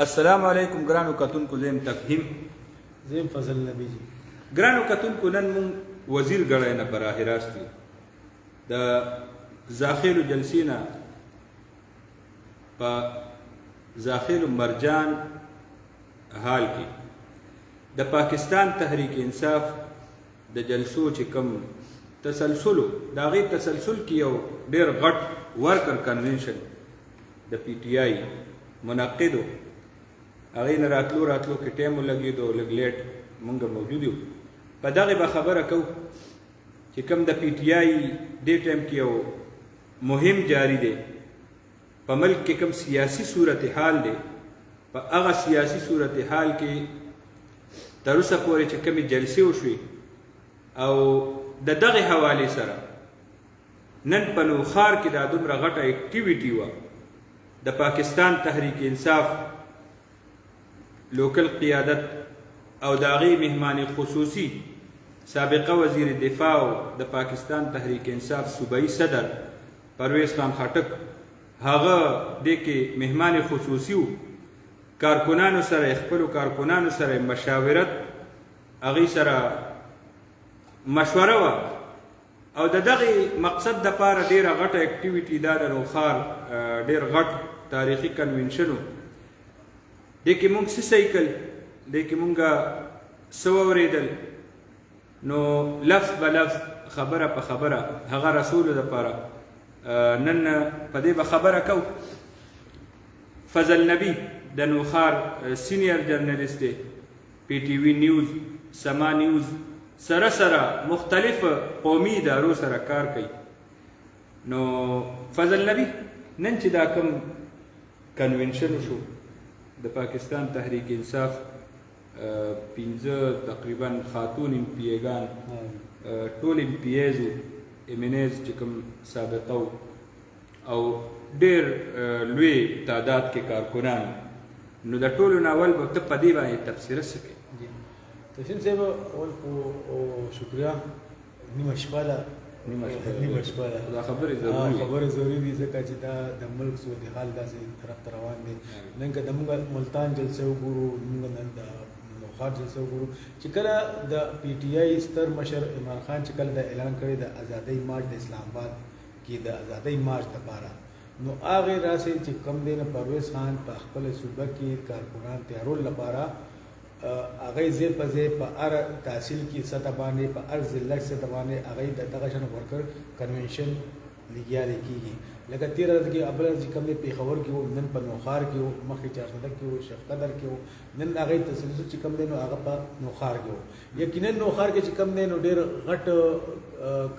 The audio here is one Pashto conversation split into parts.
السلام علیکم ګرانو کتونکو، زم تفهیم زم فضل نبی جی. ګرانو کتونکو، نن مون وزیر ګړی نه براه راست یو د زاخیلو جلسې نه په زاخیلو مرجان حال کې د پاکستان تحریک انصاف د جلسو چې کوم تسلسلو د هغې تسلسل کې یو ډېر غټ ورکر کنونشن د پی ټي آی منعقدو هغې نه راتلو کې ټایم ولګېدو، لږ لیټ مونږ موجود یو. په دغې به خبره کوو چې کوم د پی ټي آی دې ټایم کې یو مهم جاری دی په ملک کې کوم سیاسي صورتحال دی، په هغه سیاسي صورتحال کې تر اوسه پورې چې کومې جلسې وشوې او د دغې حوالې سره نن په نوښار کې دا دومره غټه اکټیویټي وه د پاکستان تحریک انصاف لوکل قیادت او د هغې مهمان خصوصي سابقه وزیر دفاع او د پاکستان تحریک انصاف صوبایي صدر پرویز خان خټک هغه دې کې مهمان خصوصي و. کارکنانو سره خپلو کارکنانو سره مشاورت هغې سره مشوره وه او د دغې مقصد دپاره ډېره غټه اکټیویټي دا د نوښار ډېر غټ تاریخي کنونشن و. دې کې مونږ څه صحیح کړل، دې کې مونږ څه واورېدل، نو لفظ به لفظ خبره په خبره هغه رسولو دپاره نن په دې به خبره کوو. فضل نبی د نوښار سینیر جرنلیست دی، پی ټي وي نیوز، سما نیوز سره مختلف قومي ادارو سره کار کوي. نو فضل نبی نن چې دا کوم کنونشن شو د پاکستان تحریک انصاف 15 تقریبا خاتون امپیګان ټول امپیز امینز چې کوم سابقه او ډېر لوی تعداد کې کارکنان، نو د ټولو نه اول به ته په دې باندې تبصره څه کوې؟ تفهیم صاحب اول خو شکریه. نیمه شپه ده دا خبرې ضروري دي ځکه چې دا د ملک صورتحال داسې طرف ته روان دی. نن که زموږ ملتان جلسه وګورو، موږ نن د نوښار جلسه وګورو چې کله د پی ټي آی ستر مشر عمران خان چې کله د اعلان کړی د ازادۍ مارچ د اسلام آباد کې د ازادۍ مارچ دپاره، نو هغې راسې چې کم دی نه پرویز خان په خپله صوبه کې کارکنان تیارولو لپاره هغې ځای په ځای په هر تحصیل کې سطح باندې په هر ضلع سطح باندې هغې د دغه شان ورکر کنونشن لګیالی کېږي. لکه تېره ورځ کې بله ورځ چې کوم دی پېښور کې و، نن په نوښار کې و، مخکې چارسده کې و، شیخ قدر کې و، نن هغې تسلسل چې کوم دی نو هغه په نوښار کې و. یقینا نوښار کې چې کوم دی نو ډېر غټ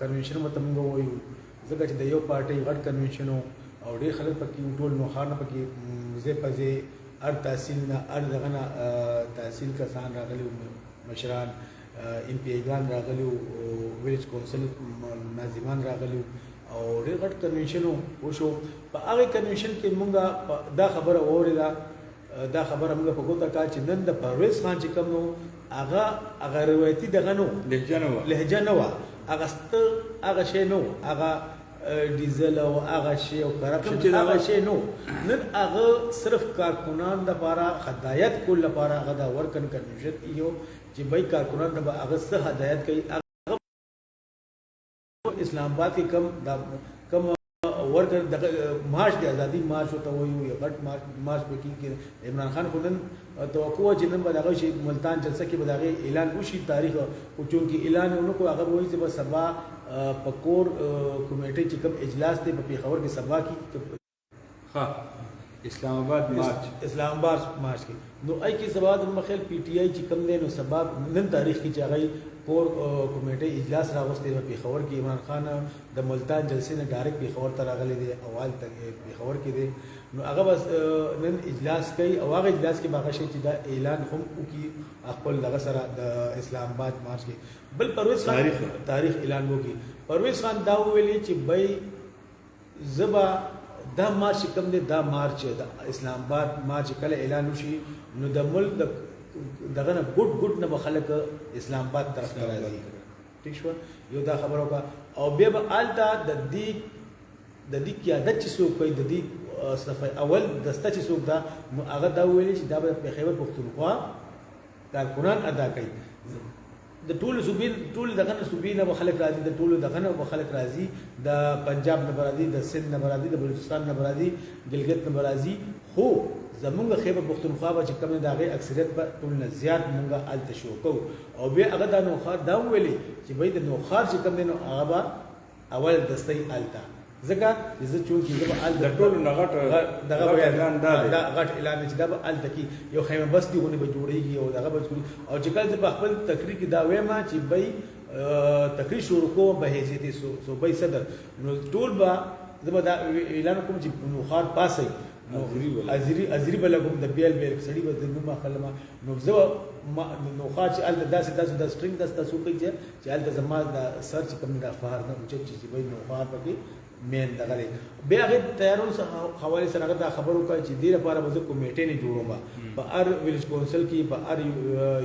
کنونشن ورته موږ ووایو ځکه چې د یو پارټۍ غټ کنونشن و او ډېر خلک پکې و، ټول نوښار نه پکې ځای په ځای هر تحصیل نه هر دغه نه تحصیل کسان راغلي وو، مشران امپیګان راغلي وو، ویلیج کونسل ناظمان راغلي وو او ډېر غټ کنونشن وشو. په هغې کنونشن کې مونږ دا خبره واورېده، دا خبره مونږ په ګوته کړه چې نن د پرویز خان چې کوم نو هغه روایتي دغه نو لهجه نه وه، هغه شی نه و، هغه ډیزل او هغه شی او کرپشن هغه شی نو. نن هغه صرف کارکنان دپاره هدایت کول لپاره هغه دا ورکن کنونشن ایو چې بای کارکنان د هغه څه هدایت کوي. هغه اسلام آباد کې کم ورکر دغه مارچ د ازادي مارچ ورته وایو یا غټ مارچ په کې عمران خان خو نن توقع وه چې نن به د هغه شي ملتان جلسه کې به د هغې اعلان وشي تاریخ، خو چونکې اعلان یې ونه کړو هغه به وایي چې به سبا په کور کمیټې چې کوم اجلاس دی په پېښور کې سبا کې اسلام آباد مارچ کې، نو ای کې سبا د مخیل پی ټي آی چې کوم دی نو سبا نن تاریخ کې چې هغه کور کمیټې اجلاس راغوستی په پېښور کې. عمران خان د ملتان جلسې نه ډایرکټ پېښور ته راغلی دی، اول ته پېښور کې دی، نو هغه بس نن اجلاس کوي او هغه اجلاس کې به هغه شی چې دا اعلان هم وکړي خپل دغه سره د اسلام آباد مارچ کې. بل پرویز خان تاریخ اعلان وکړي. پرویز خان دا وویلي چې بی زبا دا مارچ کوم دی، دا مارچ د اسلام آباد مارچ کله اعلان وشي نو د ملک دغه نه ګډ نه به خلک اسلام آباد طرف ته راځي. ٹھیک شوه، یو دا خبره وکړه او بیا به هلته د دې قیادت چې څوک کوي، د دې صفه اول دسته چې څوک دا نو هغه دا ویلي چې دا به خیبر پښتونخوا کارکونان ادا کوي د ټول صوبې ټول دغه صوبې نه خلک راځي د ټول دغه نه خلک راځي د پنجاب نه راځي د سند نه راځي د بلوچستان نه راځي ګلګت نه راځي خو زمونږ خیبر پښتونخوا به چې کوم دغه اکثریت په ټول نه زیات مونږه الته شو کو او بیا هغه د نوخار دا ویلي چې به د نوخار چې کوم نو هغه اول دستي الته ځکه چې چونکی زه به ال د ټولو نه غټ دغه اعلان دا دا غټ اعلان چې دا به ال تکي یو خیمه بستی ونه به جوړیږي او دغه به او چې کله په خپل تقریر کې دا وایم چې بای تقریر شروع کوم به حیثیت صوبای صدر نو ټول به زه به دا اعلان کوم چې نو خار پاسي نو ازری بلګم د بیل سړی به د نوما خلما نو زه نو خار چې ال داسې د سټرینګ داسې کوي چې ال د زما د سر چې کوم د افهار نه چې وای نو خار پکې مین دغه بیا هغه تیارونو سره حواله سره هغه خبرو کوي چې دې لپاره به کمیټې نه جوړوم په ار ویلیج کونسل کې په ار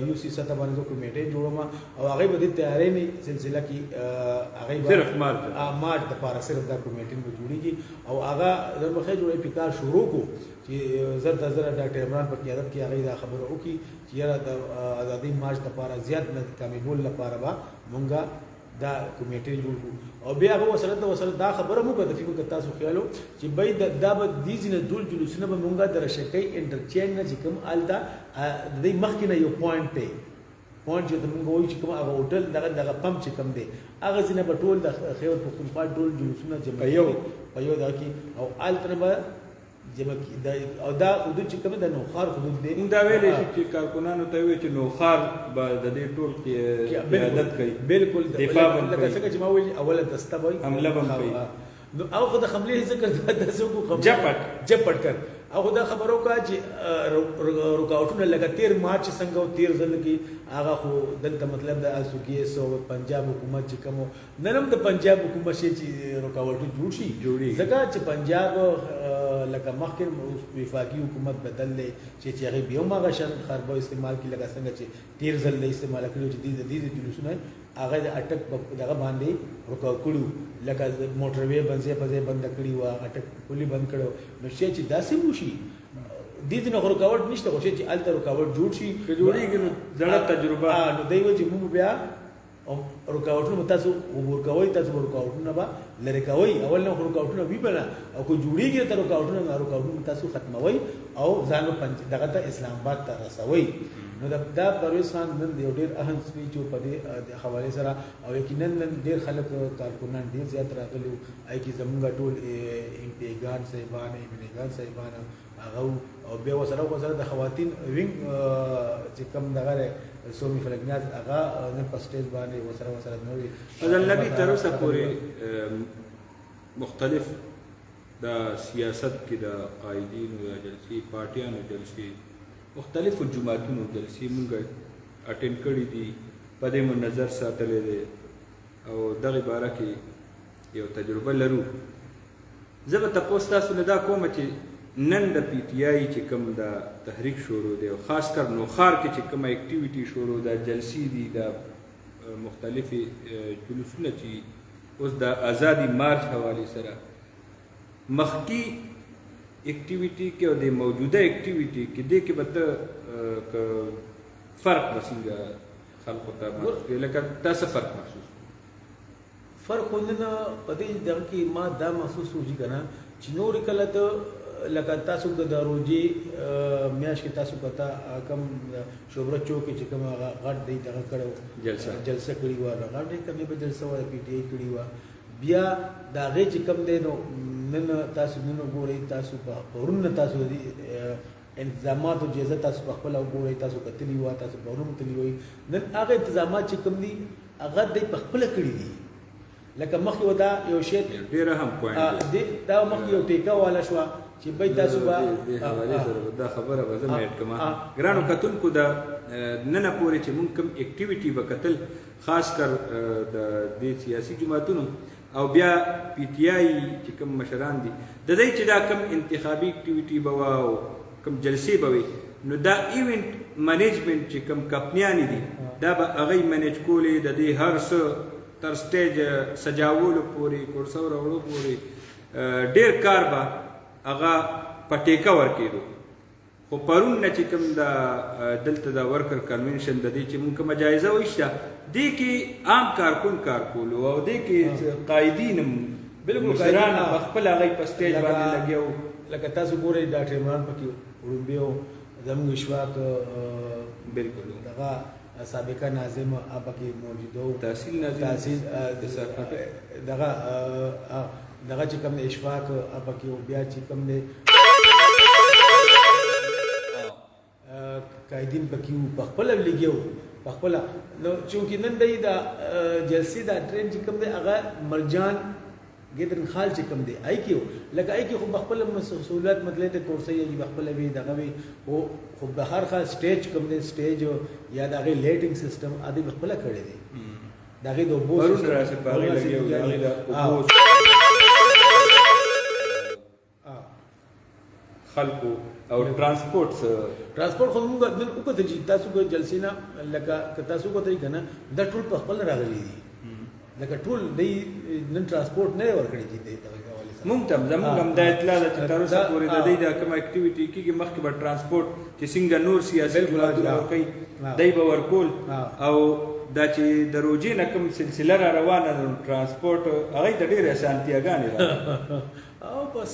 یو سی سطح باندې کمیټې جوړوم او هغه به د تیارې نه سلسله کې هغه صرف مارچ د لپاره صرف دا کمیټې به جوړیږي او هغه د مخه جوړې پکار شروع کو چې زر ډاکټر عمران په قیادت کې هغه دا خبره وکړي چې یاره د ازادي مارچ لپاره زیات نه کامیابول لپاره به مونږه دا کمیټې جوړ او بیا هغه وسره دا خبره مو کوي چې تاسو خیالو چې بای دا به دې ځنه دول جلوسونه به مونږه درشکې انټرچینج نه چې کوم آلدا د دې مخکې نه یو پوینټ ته پوینټ چې مونږ وایو چې کوم هغه هوټل دغه پمپ چې کوم دی هغه ځنه به ټول د خیبر پښتونخوا ټول جلوسونه جمع په یو دا کې او آلتر به جمع او دا حدود چې کوم د نوخار حدود دی دا ویلې چې کارکونانو ته وی چې نوخار به د دې ټول قیادت کوي بالکل دفاع به لکه څنګه چې ما ویل اوله دسته وای حمله به کوي نو او خو د حمله ذکر د څوک جپټ کړ او دا خبرو کا چې رکاوټونه لکه 13 مارچ څنګه او 13 ځل کې هغه خو دلته مطلب د اسوګي سو پنجاب حکومت چې کوم ننم د پنجاب حکومت شي چې رکاوټ جوړ شي ځکه چې پنجاب لکه مخکې وفاقي حکومت بدل لې چې هغه بیا ما غشن خربو استعمال کی لکه څنګه چې 13 ځل استعمال کړو چې د دې جلوسونه هغه د اٹک دغه باندې رکاو کړو لکه موټر وې بند کړی و اٹک کلی بند کړو نو چې داسې وشي د دې نه رکاوټ نشته خو چې الته رکاوټ جوړ شي جوړیږي نو زړه تجربه نو دوی چې موږ بیا رکاوټونه تاسو ورکوي تاسو ورکاوټونه به لری کوي اول نه رکاوټونه وی بنا او کو جوړیږي تر رکاوټونه تاسو ختموي او ځانو دغه ته اسلام آباد ته رسوي نو دا پرویز خان نن یو ډیر اهم سپیچ په دې حواله سره او یقینا نن ډیر خلک کارکونان ډیر زیات راغلي اي کی زمونږ ټول امپیګان صاحبان هغه او بیا وسره د خواتین وینګ چې کم دغه سومي فلکناز هغه نن په سټیج باندې وسره نوې نبی تر اوسه پورې مختلف د سیاست کې د قائدین او جلسې پارټیانو جلسې مختلفو جماعتونو جلسې مونږ اټینډ کړې دي په دې نظر ساتلې ده او دغه باره کې یو تجربه لرو زه به تاسو ته دا کوم چې نن د پی ټی آی چې کوم د تحریک شروع دی او خاص کر نوخار کې چې کوم اکټیویټي شروع ده جلسې دي د مختلفې جلوسونه چې اوس د آزادی مارچ حواله سره مخکی اکټیویټي کې او د موجوده اکټیویټي کې د کې به فرق وسنګ خلکو ته لکه تاسو فرق محسوس ونه پدې دغه کې ما دا محسوس وږي کنه چې نور کله ته لکه تاسو د روزي میاش کې تاسو پتا کم شوبره چوک چې کوم غټ دی دغه کړو جلسه کړی و غټ کمه به جلسه و پی ټی آی کړی و بیا دا غي چې کم دی نو نن تاسو نن ګورئ تاسو په ورن تاسو دي انتظامات او جزه تاسو په خپل ګورئ تاسو کتلی و تاسو په ورن تلی وي نن هغه انتظامات چې کم دي هغه د په خپل کړی دي لکه مخکې ودا یو شی ډیر هم پوینټ دی دا مخکې یو ټیکا والا شو چې به تاسو به دا خبره به زه مېټ کما ګرانو کتونکو دا نن پورې چې مونږ کوم اکټیویټي وکتل خاص کر د سیاسي جماعتونو او بیا پی ټی آی چې کوم مشران دي د دې چې دا کوم انتخابي اکټیویټي به او کوم جلسې به وي نو دا ایونت منیجمنت چې کوم کمپنیان دي دا به هغه منیج کولې د دې هر څه تر سټیج سجاولو پورې کورسو راوړو پورې ډیر کار به هغه په ټیکه ورکېدو خو پرون نه چې کوم د دلته د ورکر کنونشن د دې چې موږ کومه جایزه وایسته دې کې عام کارکون کار کولو او دې کې قایدین هم بالکل مشران په خپل هغه په سټیج باندې لګیو لکه تاسو ګورئ ډاکټر عمران پکې وړومبی و زموږ اشفاق بالکل دغه سابقه ناظم پکې موجود و تحصیل ناظم تحصیل دغه چې کوم اشفاق پکې بیا چې کوم دی قائدین پکې په خپل لګیو په خپل نو چونکې نن دی دا جلسې دا ټرین چې کوم دی هغه مرجان ګیدرن خال چې کوم دی آی کیو لکه آی کیو خو په خپل مسؤلیت مطلب ته کورسي یي په خپل وی دغه وی او خو به هر خاص سټیج کوم دی سټیج یا دغه لیټینګ سیستم ادي په خپل کړی دی دغه د بوس ورون راځي په هغه لګیو دغه د بوس خلکو او ترانسپورت خو موږ نن وکړو چې تاسو کو جلسې نه لکه تاسو کو ته کنه د ټول په خپل راغلي دي لکه ټول دی نن ترانسپورت نه ورکړي دي ته مونږ ته زموږ هم د اطلاع ده چې تر اوسه پورې د دې د کوم اکټیویټي کېږي مخکې به ترانسپورت چې څنګه نور سیاسي جوړاو کوي دی به ورکول او دا چې د روجې نه کوم سلسله را روانه ده ترانسپورت هغه ته ډېرې اسانتیاګانې او بس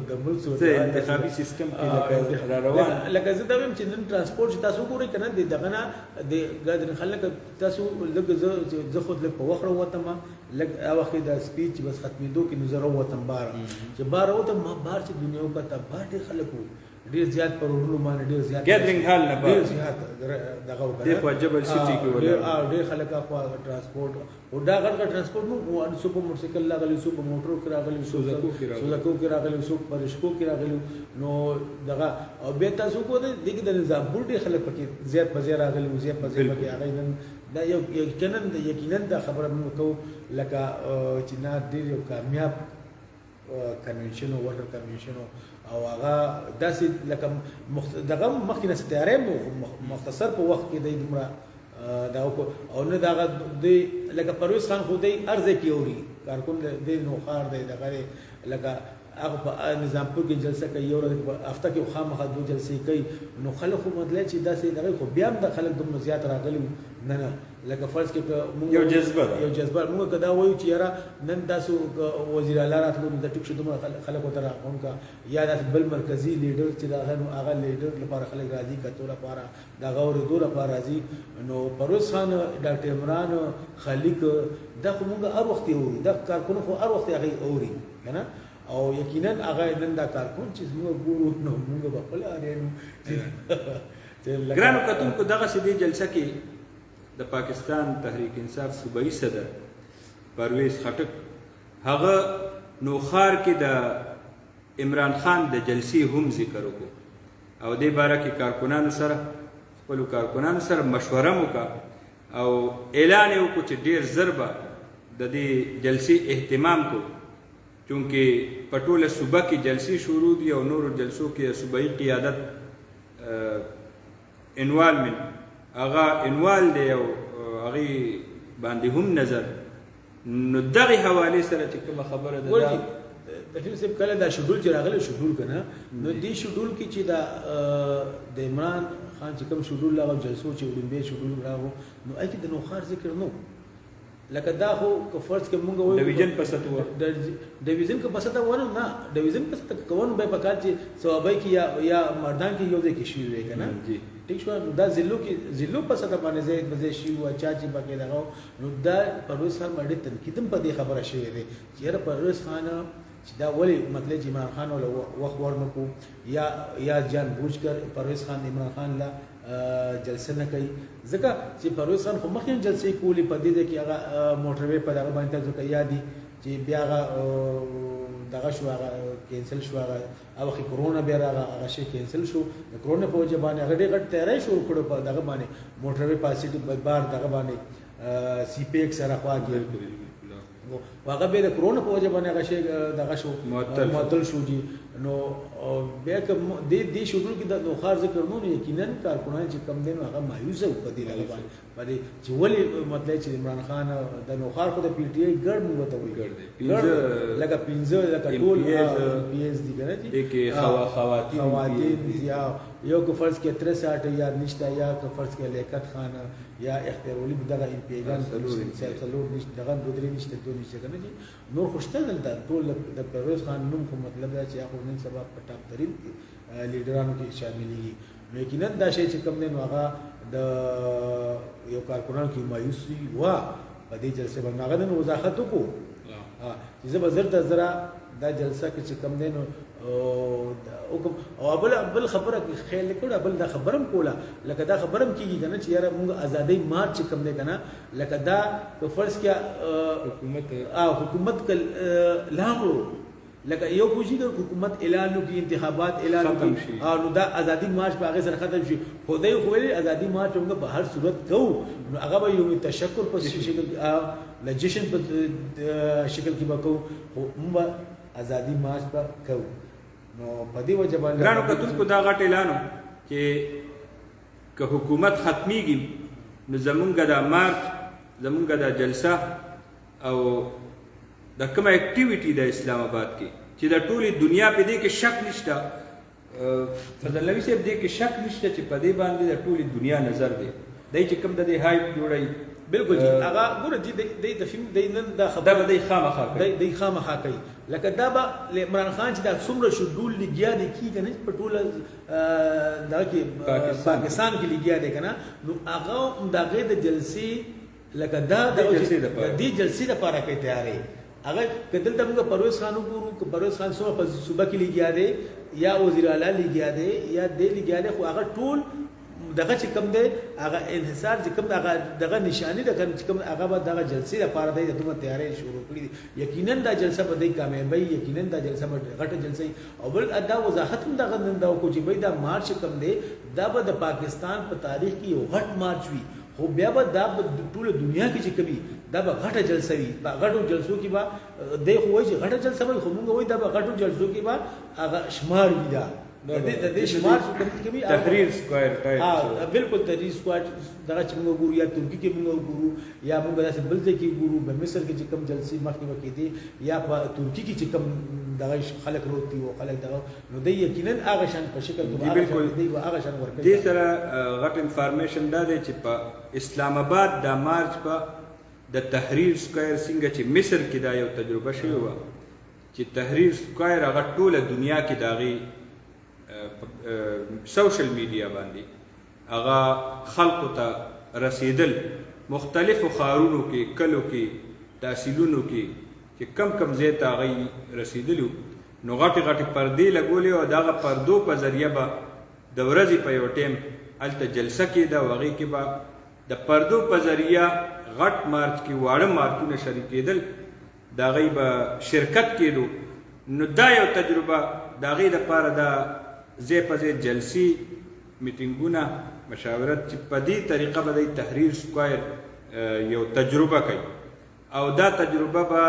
د ملک انتخابي سیستم کې را روان لکه زه دا وایم چې نن ترانسپورت چې تاسو ګورئ کنه د دغه نه د ګادر خلک تاسو لږ زه خود له په وخت وروتم لږ هغه وخت د سپیچ بس ختمېدو کې نظر وروتم بار چې بار وروتم ما بار چې دنیا په تبا ډېر خلکو ډېر زیات پر ورونو باندې ډېر زیات ګیدرینګ حال نه ډېر زیات دغه وکړه د جبل سټي کې ولا ډېر خلک خو ترانسپورت او دا غړ ترانسپورت نو سوپر موټرسایکل راغلی سوپر موټر کې راغلی سوزاکو کې راغلی سوپر پرشکو کې راغلی نو دغه او به تاسو کو د نظام ډېر خلک پکې زیات بځای راغلی زیات بځای پکې هغه نن دا یقینا دا خبره موږ کوو لکه چې نه ډېر یو کامیاب کنونشن او ورکر کنونشن او هغه داسې لکه دغه مخکې نه ستاره مختصر په وخت کې د دومره دا او نه دغه د لکه پرویز خان خو دی ارزه کې اوري کارکون د نوخار دی دغه لکه هغه په نظامپور کې جلسه کوي یو هفته کې خامخا دوه جلسې کوي نو خلک خو مطلب چې داسې دغه خو بیا هم د خلک دومره زیات راغلي نه لکه فرض کې یو جذبه موږ کدا وایو چې یاره نن تاسو وزیر اعلی راتلو د ټیک شو دومره خلک وته راغون کا یا د بل مرکزی لیډر چې دا هغه لیډر لپاره خلک راځي کتو لپاره دا غور دور لپاره راځي نو پرویز خان ډاکټر عمران خلیق دا خو موږ هر وخت اوري دا کارکونه خو هر وخت هغه اوري کنه او یقینا هغه نن دا کارکون چې موږ ګورو نو موږ په خپل اړینو ګرانو کتونکو دغه سدي جلسه کې د پاکستان تحریک انصاف صوبایي صدر پرویز خټک هغه نوخار کې د عمران خان د جلسې هم ذکر وکړو او دې باره کې کارکونانو سره خپلو کارکونانو سره مشوره وکړه او اعلان یې وکړو چې ډېر ژر به د دې جلسې اهتمام کو چونکې په ټوله صوبه کې جلسې شروع دي او نورو جلسو کې صوبایي قیادت انوالمنټ هغه انوال دی او هغه باندې هم نظر نو دغه حواله سره چې کوم خبره ده د فلم سب کله دا شډول چې راغلی شډول کنه نو دې شډول کې چې دا د عمران خان چې کوم شډول لاغو جلسو چې وډمبه شډول راغو نو اې کې د نوخار ذکر نو لکه دا خو فرض کې مونږ وایو ډیویژن پسته ډیویژن کې پسته ونه نه ډیویژن پسته کوون به پکار چې ثوابای کې یا مردان کې یو ځای کې شي وي کنه جی ټیک شو دا زلو پسته باندې زید بځای شي او چا چې باقي لغاو نو دا پرویز خان باندې تنقیدم په دې خبره شوی دی چې پرویز خان چې دا ولی مطلب چې عمران خان ول وخت ورنکو یا جان بوج کر پرویز خان عمران خان لا جلسه نه کوي ځکه چې پرویز خان خو مخکې جلسې کولې په دې کې هغه موټروي په دغه باندې ځکه یادي چې بیا هغه دغه شو هغه کینسل شو هغه او کرونا بیا هغه شی کینسل شو د کرونا په وجه باندې هغه ډېر تیاری شروع کړو په دغه باندې موټروي پاسې بار دغه باندې سی پی ایکس سره خواږي هغه به د کرونا په وجه باندې هغه شی دغه شو معطل شو جی نو بیا که دې شغل کې د نوخار ذکر نو یقینا کارکونان چې کم دین هغه مایوس او په دې لګا باندې چې ولې مطلب چې عمران خان د نوخار خو د پی ټی آی ګډ موږ ته وایي ګډ لکه 15 لکه ټول پی ایس دی کنه چې خواتین یا یو که فرض کې 63 یا نشته یا که فرض کې لیاقت خان یا اختیار ولی دغه امپیګان څلور نشته دغه دوه نشته دوه نشته کنه چې نور خوشته دلته ټول د پرویز خان نوم کوم مطلب دا چې هغه نن سبا په ټاپ ترین لیډرانو کې شاملېږي یقینا دا شی چې کوم نه هغه د یو کارکونان کې مایوسی وا په دې جلسه باندې هغه نن وضاحت وکړو چې زه به زرا دا جلسه کې چې کوم دین او بل خبره کې خیال کړه بل دا خبرم کوله لکه دا خبرم کیږي کنه چې یاره موږ ازادۍ مارچ کوم دی کنه لکه دا په فرض کې حکومت کل لاغو لکه یو کوشي د حکومت اعلان وکړي انتخابات اعلان وکړي نو دا ازادي مارچ په هغه سره ختم شي خدای خو ویلي ازادي مارچ موږ په هر صورت کوو نو هغه به یو تشکر په شکل لجشن په شکل کې وکړو خو موږ ازادي مارچ په کوو نو په دې وجه باندې ګرانو کتونکو دا غټ اعلانو چې که حکومت ختميږي نو زمونږ د مارچ زمونږ د جلسه او د کوم اکټیویټي د اسلام آباد کې چې د ټولي دنیا په دې کې شک نشته فضل نبی صاحب دې کې شک نشته چې په دې باندې د ټولي دنیا نظر دی دای چې کوم د دې هایپ جوړای بالکل هغه ګوره چې د فلم د نن د خبره د خامخا د خامخا کوي لکه دا به عمران خان چې دا څومره شډول لګیا دی کیږي نه په ټوله دا کې پاکستان کې لګیا دی کنه نو هغه دغه د جلسې لکه دا د دې جلسې لپاره کې تیارې هغه کدل ته موږ پرویز خان وګورو که پرویز خان سو په صوبه کې لګیا دی یا وزیر اعلی لګیا دی یا دې لګیا دی خو هغه ټول دغه چې کوم دی هغه انحصار چې کوم دغه نشانی د کوم هغه به دغه جلسې لپاره د دوه تیارې شروع کړې یقینا دا جلسه به د کامیابی یقینا دا جلسه به غټه جلسه او بل ادا وضاحت هم دغه نن دا کو چې به دا مارچ کوم دی دا به د پاکستان په تاریخ کې یو غټ مارچ وي خو بیا به دا ټول دنیا کې چې کوي دا به غټه جلسه وي په غټو جلسو کې به د خو وایي چې غټه جلسه وي خو موږ وایي دا به غټو جلسو کې به هغه شمار وي دا د دې شمار کوي تحریر سکوائر ټایپ بالکل تحریر سکوائر دغه چې موږ ګورو یا ترکی کې موږ ګورو یا موږ داسې بل ځای کې ګورو په مصر کې چې کوم جلسې مخکې وکړي یا په ترکی کې چې کوم دغه خلک روتي او خلک دغه نو د یقینا هغه شان په شکل کې هغه شان ورکړي دې سره غټ انفارمیشن دا دی چې په اسلام آباد د مارچ په د تحریر سکوائر څنګه چې مصر کې دا یو تجربه شوې و چې تحریر سکوائر هغه ټوله دنیا کې داغي سوشل میډیا باندې هغه خلقو ته رسیدل مختلفو خارونو کې کلو کې تحصیلونو کې چې کم کم ځای ته هغه رسیدلو نو غټې غټې پردې لګولې او دغه پردو په ذریعه به د ورځې په یو ټیم هلته جلسه کېده او هغې کې به د پردو په ذریعه غټ مارچ کې واړه مارچونه شریکېدل د هغې به شرکت کېدو نو دا یو تجربه د هغې دپاره د ځای په ځای جلسې میټینګونه مشاورت چې په دې طریقه به د تحریر سکوائر یو تجربه کوي او دا تجربه به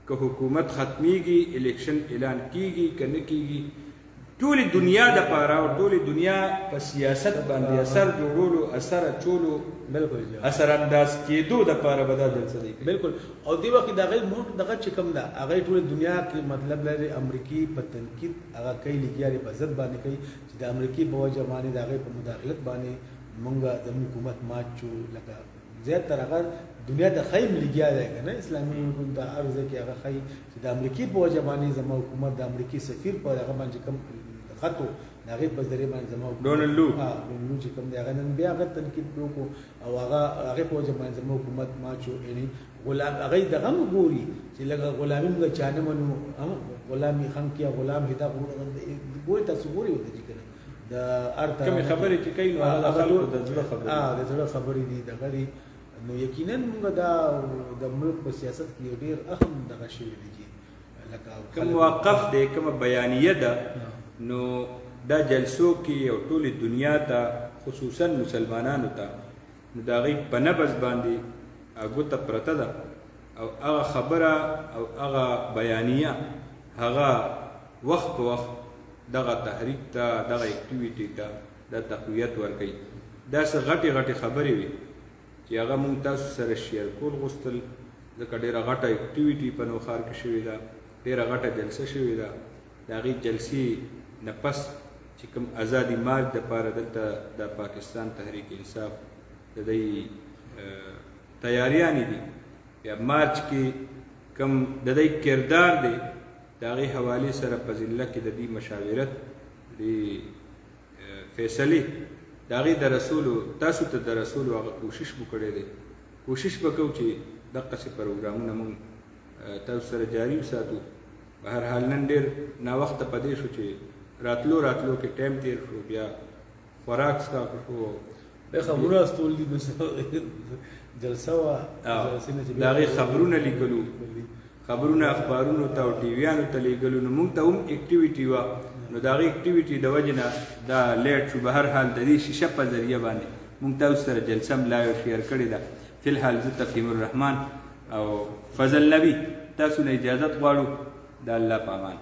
که حکومت ختمیږي الیکشن اعلان کیږي که نه کیږي ټولې دنیا دپاره او ټولې دنیا په سیاست باندې اثر جوړولو اثر اچولو بالکل اثر انداز کېدو دپاره به دا جلسه دی بالکل او دې وخت د هغې موټ دغه چې کوم ده هغې ټولې دنیا کې مطلب لري امریکې په تنقید هغه کوي لګیا دی په ضد باندې کوي چې د امریکې په وجه باندې د هغې په مداخلت باندې مونږ زموږ حکومت مات شو لکه زیاتره هغه دنیا د خیم لګیا دی که نه اسلامي ملکونو ته هر ځای کې هغه ښایي چې د امریکې په وجه باندې زما حکومت د امریکې سفیر په هغه باندې کوم خط و د هغې په ذریعه باندې زما ډونلډ لو چې کوم دی هغه نن بیا هغه تنقید وکړو او هغې په وجه باندې زما حکومت مات شو یعنې هغې دغه هم ګوري چې لکه غلامي موږ چا نه منو غلامي خم کیا غلام هدا ګوري تاسو ګوري ورته چې که نه د هر کومې خبرې چې کوي نو هغه خلکو د زړه خبرې د زړه خبرې دي دغه دي نو یقینا موږ دا د ملک په سیاست کې ډېر اهم دغه شوي دي چې لکه کوم موقف دی کومه بیانیه ده نو دا جلسو کې او ټولې دنیا ته خصوصا مسلمانانو ته نو د هغې په نبض باندې ګوته پرته ده او هغه خبره او هغه بیانیه هغه وخت په وخت دغه تحریک ته دغه اکټیویټي ته د تقویت ورکوي. داسې غټې غټې خبرې وي چې هغه مونږ تاسو سره شیر کول غوښتل، ځکه ډېره غټه اکټیویټي په نوښار کې شوې ده، ډېره غټه جلسه شوې ده. د هغې جلسې نه پس چې کوم ازادي مارچ دپاره دلته د پاکستان تحریک انصاف د دوی تیاریانې دي، یا مارچ کې کوم د دوی کردار دی د هغې حوالې سره په ضلع کې د دې مشاورت د فیصلې د هغې د رسولو تاسو ته د رسولو هغه کوشش مو کړی دی. کوشش به کوو چې دقسې پروګرامونه مونږ تاسو سره جاري وساتو. په هر حال نن ډېر ناوخته په دې شو چې راتلو کې ټایم تیر شو، بیا خوراک څښاک شو، خبرونه استول دي جلسه وه، د هغې خبرونه لیکلو، خبرونه اخبارونو ته او ټي ویانو ته لیږلو. نو مونږ ته هم اکټیویټي وه، نو د هغې اکټیویټي د وجې نه دا لیټ شو. به هر حال د دې شیشه په ذریعه باندې مونږ تاسو سره جلسه هم لایو شیر کړې ده. فی الحال زه تفهیم الرحمن او فضل نبی تاسو نه اجازت غواړو. د الله په امان.